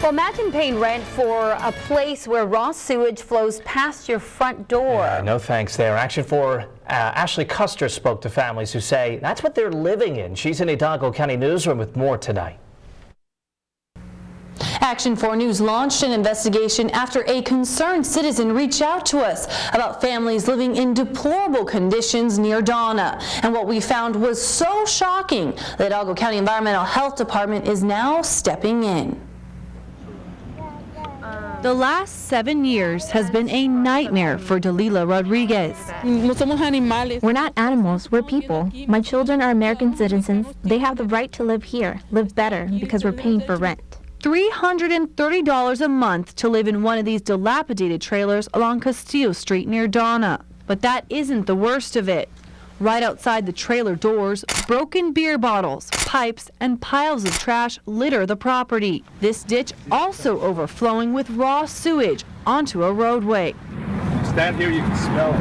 Well, imagine paying rent for a place where raw sewage flows past your front door. Yeah, no thanks there. Action 4 Ashley Custer spoke to families who say that's what they're living in. She's in Hidalgo County Newsroom with more tonight. Action 4 News launched an investigation after a concerned citizen reached out to us about families living in deplorable conditions near Donna. And what we found was so shocking, the Hidalgo County Environmental Health Department is now stepping in. The last 7 years has been a nightmare for Dalila Rodriguez. We're not animals, we're people. My children are American citizens. They have the right to live here, live better, because we're paying for rent. $330 a month to live in one of these dilapidated trailers along Castillo Street near Donna. But that isn't the worst of it. Right outside the trailer doors, broken beer bottles, pipes, and piles of trash litter the property. This ditch also overflowing with raw sewage onto a roadway. Stand here, you can smell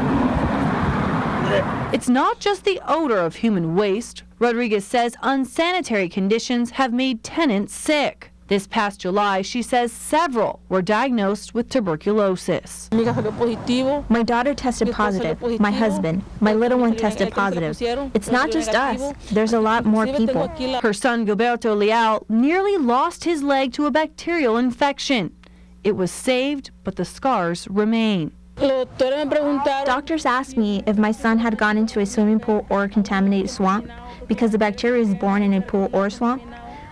it. It's not just the odor of human waste. Rodriguez says unsanitary conditions have made tenants sick. This past July, she says several were diagnosed with tuberculosis. My daughter tested positive, my husband, my little one tested positive. It's not just us, there's a lot more people. Her son Gilberto Leal nearly lost his leg to a bacterial infection. It was saved, but the scars remain. Doctors asked me if my son had gone into a swimming pool or a contaminated swamp because the bacteria is born in a pool or swamp.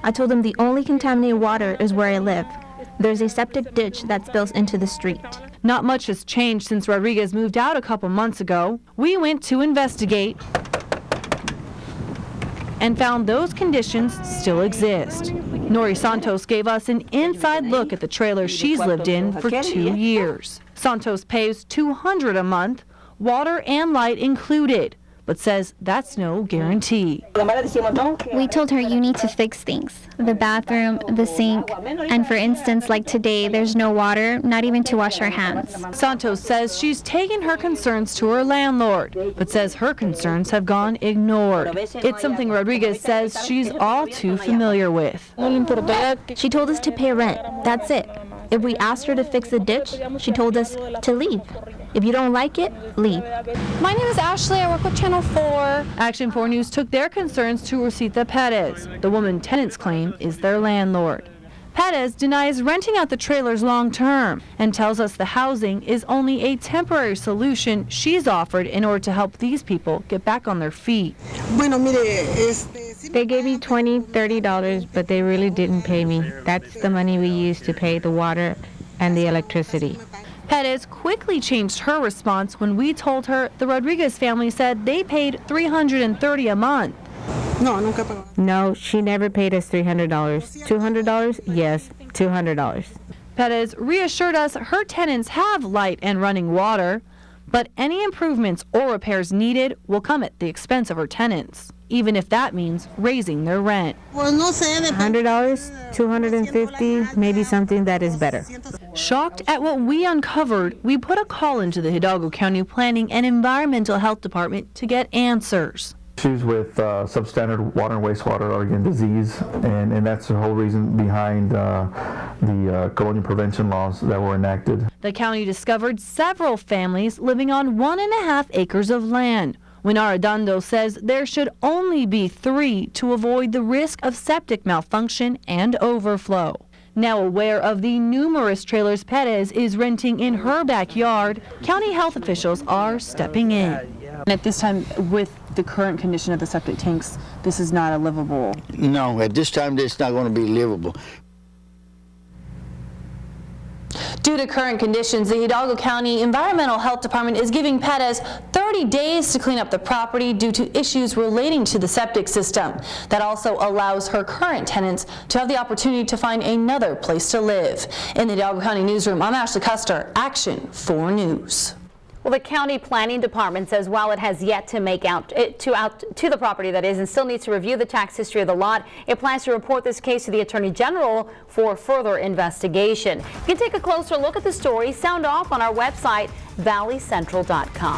I told them the only contaminated water is where I live. There's a septic ditch that spills into the street. Not much has changed since Rodriguez moved out a couple months ago. We went to investigate and found those conditions still exist. Nori Santos gave us an inside look at the trailer she's lived in for 2 years. Santos pays $200 a month, water and light included, but says that's no guarantee. We told her you need to fix things. The bathroom, the sink, and for instance, like today, there's no water, not even to wash our hands. Santos says she's taken her concerns to her landlord, but says her concerns have gone ignored. It's something Rodriguez says she's all too familiar with. She told us to pay rent, that's it. If we asked her to fix the ditch, she told us to leave. If you don't like it, leave. My name is Ashley. I work with Channel 4. Action 4 News took their concerns to Rosita Perez. The woman tenants claim is their landlord. Perez denies renting out the trailers long term and tells us the housing is only a temporary solution she's offered in order to help these people get back on their feet. They gave me $20, $30, but they really didn't pay me. That's the money we used to pay the water and the electricity. Perez quickly changed her response when we told her the Rodriguez family said they paid $330 a month. No, she never paid us $300. $200? Yes, $200. Perez reassured us her tenants have light and running water, but any improvements or repairs needed will come at the expense of her tenants, even if that means raising their rent. $100, $250, maybe something that is better. Shocked at what we uncovered, we put a call into the Hidalgo County Planning and Environmental Health Department to get answers. Issues with substandard water and wastewater are again disease, and that's the whole reason behind the colonial prevention laws that were enacted. The county discovered several families living on 1.5 acres of land. When Arredondo says there should only be 3 to avoid the risk of septic malfunction and overflow. Now aware of the numerous trailers Perez is renting in her backyard, county health officials are stepping in. And at this time, with the current condition of the septic tanks, this is not a livable. No, at this time, it's not going to be livable. Due to current conditions, the Hidalgo County Environmental Health Department is giving Perez 30 days to clean up the property due to issues relating to the septic system. That also allows her current tenants to have the opportunity to find another place to live. In the Hidalgo County Newsroom, I'm Ashley Custer, Action 4 News. Well, the county planning department says while it has yet to make out to the property that is and still needs to review the tax history of the lot, it plans to report this case to the Attorney General for further investigation. You can take a closer look at the story. Sound off on our website, valleycentral.com.